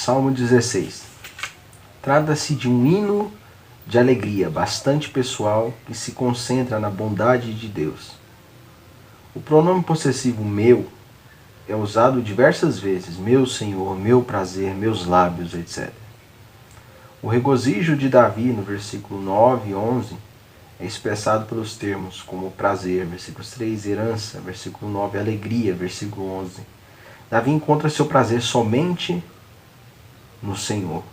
Salmo 16. Trata-se de um hino de alegria bastante pessoal que se concentra na bondade de Deus. O pronome possessivo meu é usado diversas vezes: meu Senhor, meu prazer, meus lábios, etc. O regozijo de Davi no versículo 9 e 11 é expressado pelos termos como prazer, versículo 3, herança, versículo 9, alegria, versículo 11. Davi encontra seu prazer somente no Senhor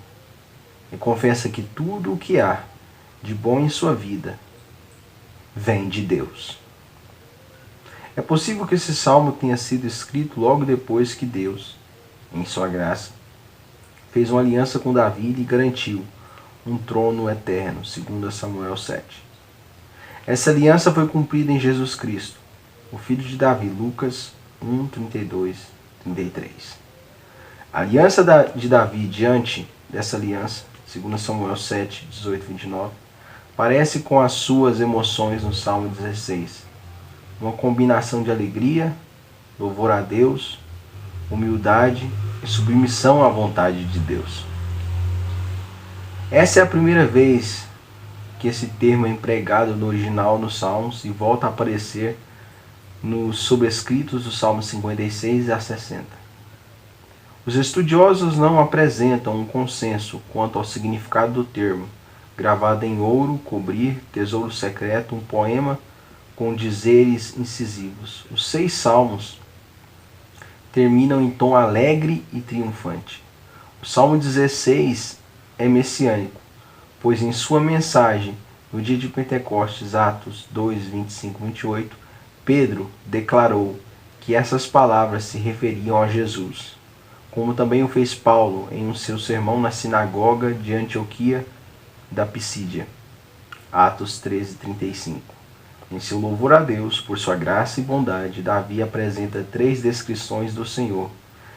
e confessa que tudo o que há de bom em sua vida vem de Deus. É possível que esse salmo tenha sido escrito logo depois que Deus, em sua graça, fez uma aliança com Davi e lhe garantiu um trono eterno, segundo Samuel 7. Essa aliança foi cumprida em Jesus Cristo, o filho de Davi, Lucas 1, 32, 33. A aliança de Davi diante dessa aliança, segundo Samuel 7, 18, 29, parece com as suas emoções no Salmo 16. Uma combinação de alegria, louvor a Deus, humildade e submissão à vontade de Deus. Essa é a primeira vez que esse termo é empregado no original nos Salmos e volta a aparecer nos sobrescritos dos Salmos 56 a 60. Os estudiosos não apresentam um consenso quanto ao significado do termo, gravado em ouro, cobrir, tesouro secreto, um poema com dizeres incisivos. Os 6 salmos terminam em tom alegre e triunfante. O Salmo 16 é messiânico, pois em sua mensagem, no dia de Pentecostes, Atos 2, 25 e 28, Pedro declarou que essas palavras se referiam a Jesus, como também o fez Paulo em um seu sermão na sinagoga de Antioquia da Pisídia, Atos 13, 35. Em seu louvor a Deus por sua graça e bondade, Davi apresenta 3 descrições do Senhor,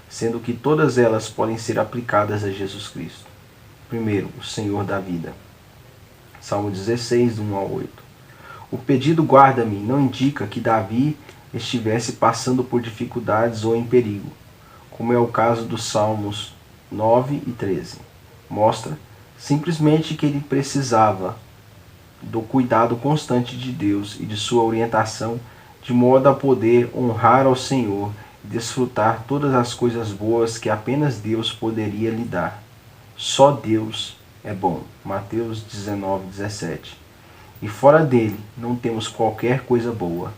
sendo que todas elas podem ser aplicadas a Jesus Cristo. Primeiro, o Senhor da vida. Salmo 16, 1 ao 8. O pedido guarda-me não indica que Davi estivesse passando por dificuldades ou em perigo, como é o caso dos Salmos 9 e 13. Mostra simplesmente que ele precisava do cuidado constante de Deus e de sua orientação, de modo a poder honrar ao Senhor e desfrutar todas as coisas boas que apenas Deus poderia lhe dar. Só Deus é bom. Mateus 19, 17. E fora dele não temos qualquer coisa boa.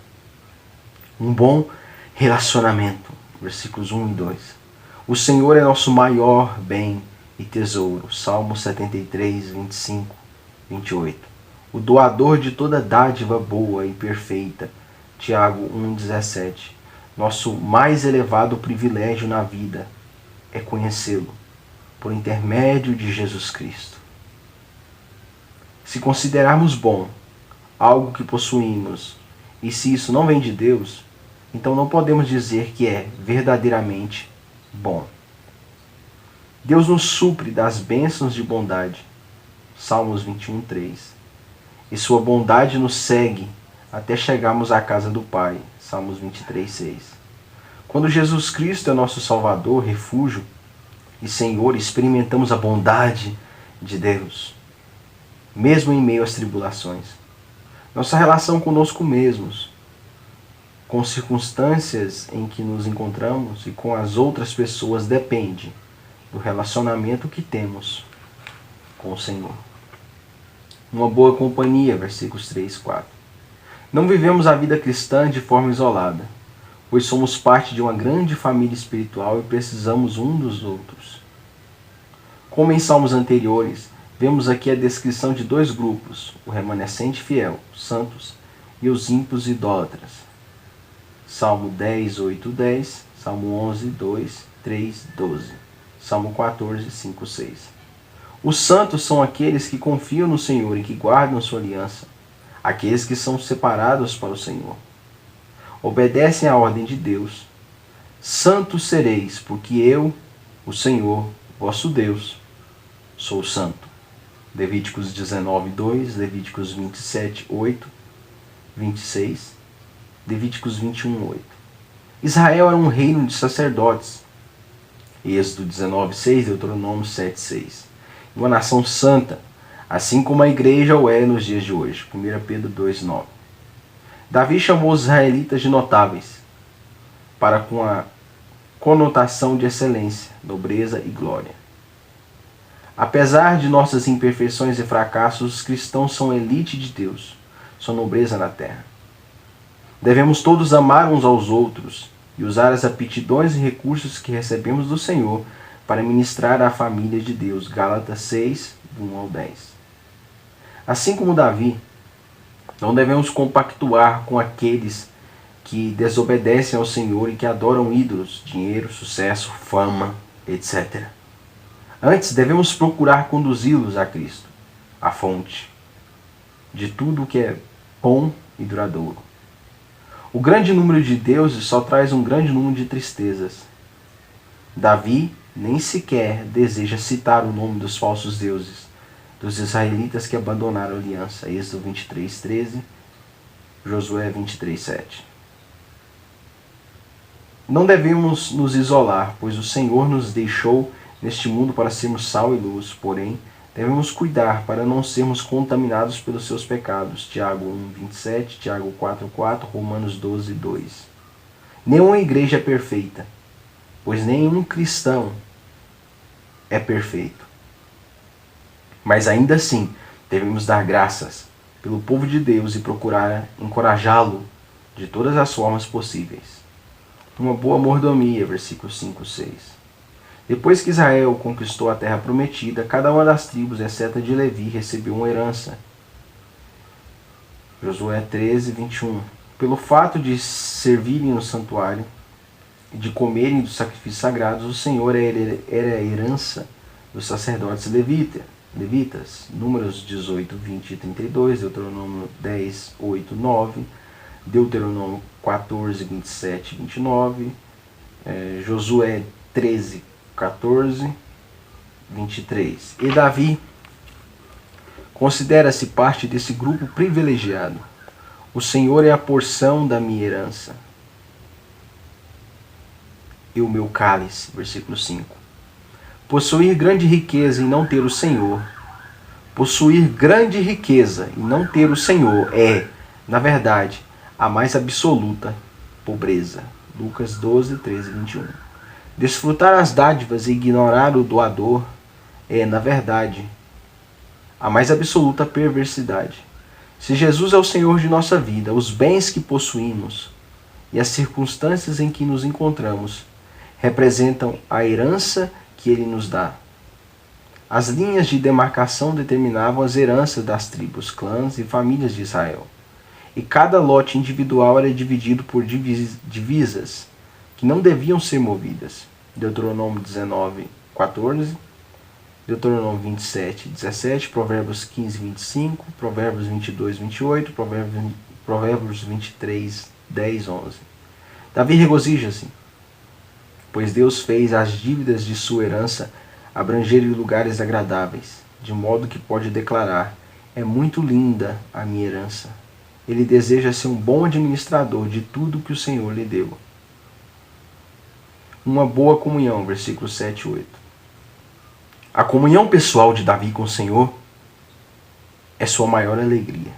Um bom relacionamento. Versículos 1 e 2. O Senhor é nosso maior bem e tesouro. Salmo 73, 25, 28. O doador de toda dádiva boa e perfeita. Tiago 1,17. Nosso mais elevado privilégio na vida é conhecê-lo, por intermédio de Jesus Cristo. Se considerarmos bom algo que possuímos, e se isso não vem de Deus, então não podemos dizer que é verdadeiramente bom. Deus nos supre das bênçãos de bondade. Salmos 21, 3. E sua bondade nos segue até chegarmos à casa do Pai. Salmos 23, 6. Quando Jesus Cristo é nosso Salvador, refúgio e Senhor, experimentamos a bondade de Deus, mesmo em meio às tribulações. Nossa relação conosco mesmos, com circunstâncias em que nos encontramos e com as outras pessoas depende do relacionamento que temos com o Senhor. Uma boa companhia, versículos 3 e 4. Não vivemos a vida cristã de forma isolada, pois somos parte de uma grande família espiritual e precisamos um dos outros. Como em salmos anteriores, vemos aqui a descrição de 2 grupos, o remanescente fiel, os santos, e os ímpios idólatras. Salmo 10, 8, 10, Salmo 11, 2, 3, 12, Salmo 14, 5, 6. Os santos são aqueles que confiam no Senhor e que guardam sua aliança, aqueles que são separados para o Senhor. Obedecem à ordem de Deus. Santos sereis, porque eu, o Senhor, vosso Deus, sou santo. Levíticos 19, 2, Levíticos 27, 8, 26, Levíticos 21, 8. Israel era um reino de sacerdotes, Êxodo 19:6, Deuteronômio 7:6. Uma nação santa, assim como a igreja o é nos dias de hoje. 1 Pedro 2:9. Davi chamou os israelitas de notáveis, para com a conotação de excelência, nobreza e glória. Apesar de nossas imperfeições e fracassos, os cristãos são elite de Deus, são nobreza na terra. Devemos todos amar uns aos outros e usar as aptidões e recursos que recebemos do Senhor para ministrar à família de Deus. Gálatas 6, 1-10. Assim como Davi, não devemos compactuar com aqueles que desobedecem ao Senhor e que adoram ídolos, dinheiro, sucesso, fama, etc. Antes, devemos procurar conduzi-los a Cristo, a fonte de tudo o que é bom e duradouro. O grande número de deuses só traz um grande número de tristezas. Davi nem sequer deseja citar o nome dos falsos deuses, dos israelitas que abandonaram a aliança. Êxodo 23:13, Josué 23:7. Não devemos nos isolar, pois o Senhor nos deixou neste mundo para sermos sal e luz, porém, devemos cuidar para não sermos contaminados pelos seus pecados. Tiago 1:27, Tiago 4:4, Romanos 12:2. Nenhuma igreja é perfeita, pois nenhum cristão é perfeito. Mas ainda assim, devemos dar graças pelo povo de Deus e procurar encorajá-lo de todas as formas possíveis. Uma boa mordomia, versículos 5-6. Depois que Israel conquistou a terra prometida, cada uma das tribos, exceto a de Levi, recebeu uma herança. Josué 13:21. Pelo fato de servirem no santuário e de comerem dos sacrifícios sagrados, o Senhor era a herança dos sacerdotes levitas. Números 18, 20 e 32, Deuteronômio 10, 8, 9, Deuteronômio 14, 27 e 29, Josué 13, 14, 23. E Davi considera-se parte desse grupo privilegiado. O Senhor é a porção da minha herança e o meu cálice. Versículo 5. Possuir grande riqueza e não ter o Senhor. Possuir grande riqueza e não ter o Senhor é, na verdade, a mais absoluta pobreza. Lucas 12, 13 e 21. Desfrutar as dádivas e ignorar o doador é, na verdade, a mais absoluta perversidade. Se Jesus é o Senhor de nossa vida, os bens que possuímos e as circunstâncias em que nos encontramos representam a herança que Ele nos dá. As linhas de demarcação determinavam as heranças das tribos, clãs e famílias de Israel. E cada lote individual era dividido por divisas que não deviam ser movidas. Deuteronômio 19, 14, Deuteronômio 27, 17, Provérbios 15, 25, Provérbios 22, 28, Provérbios 23, 10, 11. Davi regozija-se, pois Deus fez as dívidas de sua herança abrangerem lugares agradáveis, de modo que pode declarar: é muito linda a minha herança. Ele deseja ser um bom administrador de tudo que o Senhor lhe deu. Uma boa comunhão, versículos 7 e 8. A comunhão pessoal de Davi com o Senhor é sua maior alegria.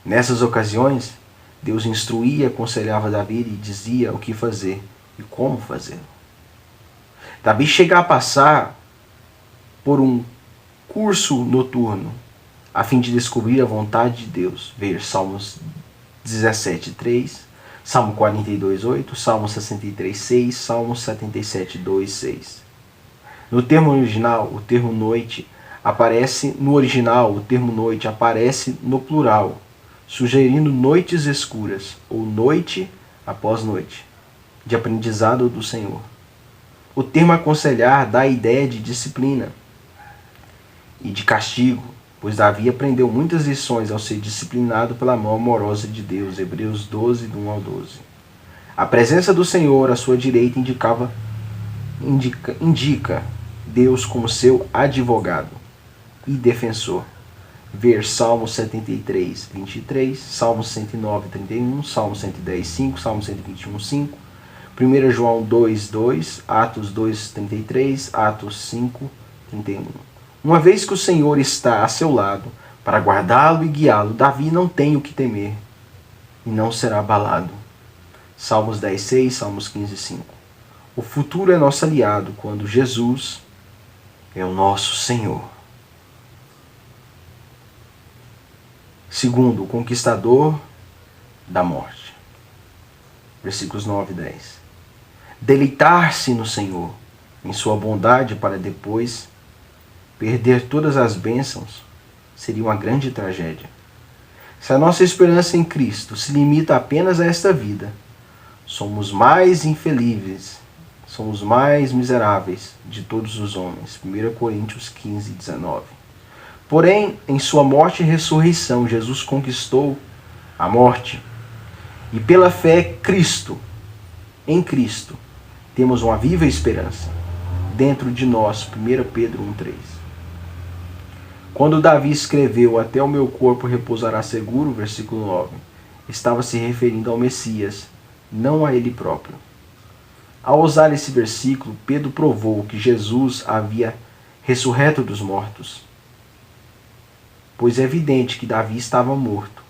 Nessas ocasiões, Deus instruía e aconselhava Davi e dizia o que fazer e como fazê-lo. Davi chega a passar por um curso noturno a fim de descobrir a vontade de Deus. Ver Salmos 17:3, Salmo 42:8, Salmo 63:6, Salmo 77:2-6. No termo original, o termo noite aparece no plural, sugerindo noites escuras ou noite após noite de aprendizado do Senhor. O termo aconselhar dá a ideia de disciplina e de castigo, pois Davi aprendeu muitas lições ao ser disciplinado pela mão amorosa de Deus. Hebreus 12, do 1 ao 12. A presença do Senhor à sua direita indica Deus como seu advogado e defensor. Ver Salmo 73:23, Salmo 109:31, Salmo 110:5, Salmo 121:5, 1 João 2:2, Atos 2:33, Atos 5:31. Uma vez que o Senhor está a seu lado para guardá-lo e guiá-lo, Davi não tem o que temer e não será abalado. Salmos 10:6, Salmos 15:5. O futuro é nosso aliado quando Jesus é o nosso Senhor. Segundo, o conquistador da morte. Versículos 9 e 10. Deleitar-se no Senhor, em sua bondade, para depois perder todas as bênçãos, seria uma grande tragédia. Se a nossa esperança em Cristo se limita apenas a esta vida, somos mais infelizes, somos mais miseráveis de todos os homens. 1 Coríntios 15:19. Porém, em sua morte e ressurreição, Jesus conquistou a morte. E pela fé, em Cristo, temos uma viva esperança dentro de nós. 1 Pedro 1:3. Quando Davi escreveu "Até o meu corpo repousará seguro", versículo 9, estava se referindo ao Messias, não a ele próprio. Ao usar esse versículo, Pedro provou que Jesus havia ressurreto dos mortos, pois é evidente que Davi estava morto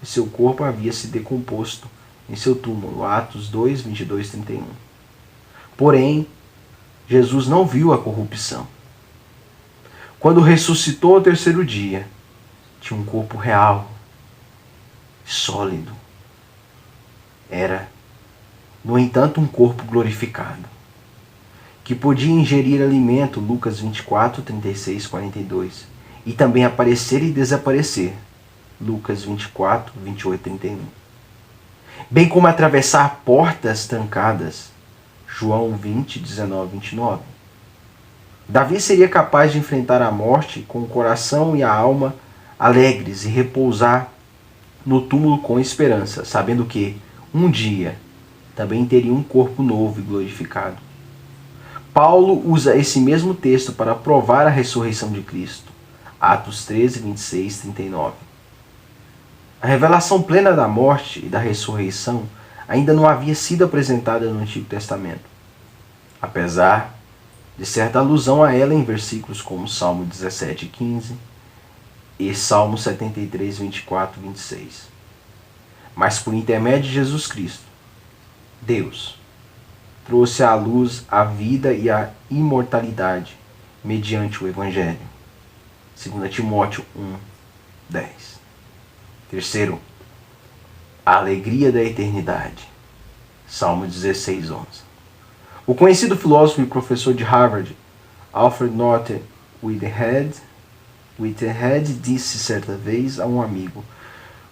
e seu corpo havia se decomposto em seu túmulo. Atos 2, 22, 31. Porém, Jesus não viu a corrupção. Quando ressuscitou ao terceiro dia, tinha um corpo real, sólido. Era, no entanto, um corpo glorificado, que podia ingerir alimento, Lucas 24, 36, 42, e também aparecer e desaparecer, Lucas 24, 28, 31. Bem como atravessar portas trancadas, João 20, 19, 29. Davi seria capaz de enfrentar a morte com o coração e a alma alegres e repousar no túmulo com esperança, sabendo que, um dia, também teria um corpo novo e glorificado. Paulo usa esse mesmo texto para provar a ressurreição de Cristo. Atos 13, 26, 39. A revelação plena da morte e da ressurreição ainda não havia sido apresentada no Antigo Testamento, apesar de certa alusão a ela em versículos como Salmo 17, 15 e Salmo 73, 24, 26. Mas por intermédio de Jesus Cristo, Deus trouxe à luz a vida e a imortalidade mediante o Evangelho. 2 Timóteo 1, 10. Terceiro, a alegria da eternidade. Salmo 16, 11. O conhecido filósofo e professor de Harvard, Alfred North Whitehead, disse certa vez a um amigo: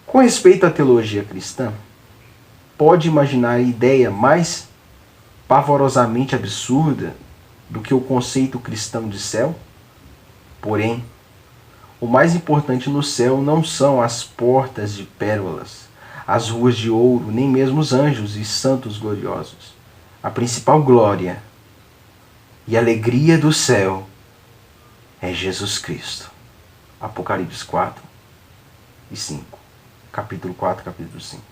com respeito à teologia cristã, pode imaginar a ideia mais pavorosamente absurda do que o conceito cristão de céu? Porém, o mais importante no céu não são as portas de pérolas, as ruas de ouro, nem mesmo os anjos e santos gloriosos. A principal glória e alegria do céu é Jesus Cristo. Apocalipse 4 e 5. Capítulo 4, capítulo 5.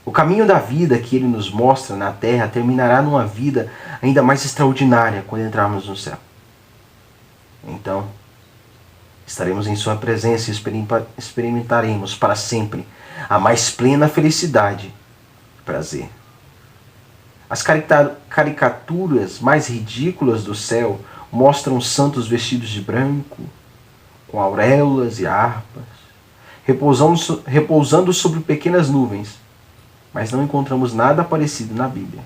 O caminho da vida que ele nos mostra na terra terminará numa vida ainda mais extraordinária quando entrarmos no céu. Então, estaremos em sua presença e experimentaremos para sempre a mais plena felicidade e prazer. As caricaturas mais ridículas do céu mostram santos vestidos de branco, com auréolas e harpas, repousando sobre pequenas nuvens, mas não encontramos nada parecido na Bíblia.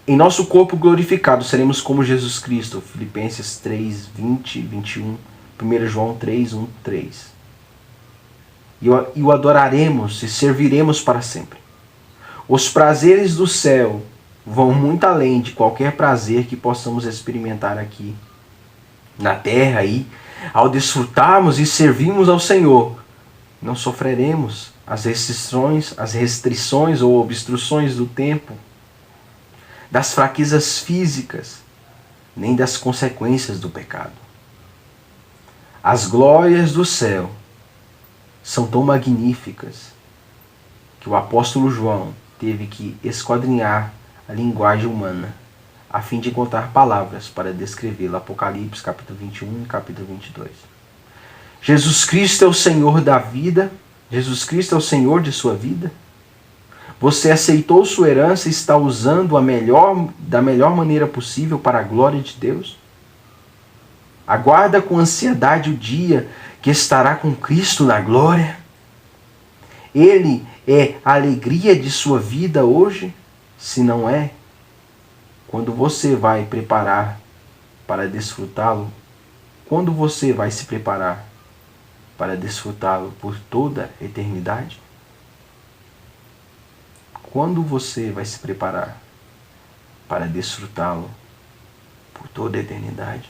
Em nosso corpo glorificado seremos como Jesus Cristo, Filipenses 3, 20 e 21, 1 João 3, 1, 3. E o adoraremos e serviremos para sempre. Os prazeres do céu vão muito além de qualquer prazer que possamos experimentar aqui na terra. E ao desfrutarmos e servirmos ao Senhor, não sofreremos as restrições ou obstruções do tempo, das fraquezas físicas, nem das consequências do pecado. As glórias do céu são tão magníficas que o apóstolo João teve que esquadrinhar a linguagem humana, a fim de encontrar palavras para descrevê-la. Apocalipse, capítulo 21 e capítulo 22. Jesus Cristo é o Senhor da vida. Jesus Cristo é o Senhor de sua vida. Você aceitou sua herança e está usando da melhor maneira possível para a glória de Deus? Aguarda com ansiedade o dia que estará com Cristo na glória. Ele é a alegria de sua vida hoje? Se não é, quando você vai preparar para desfrutá-lo? Quando você vai se preparar para desfrutá-lo por toda a eternidade? Quando você vai se preparar para desfrutá-lo por toda a eternidade?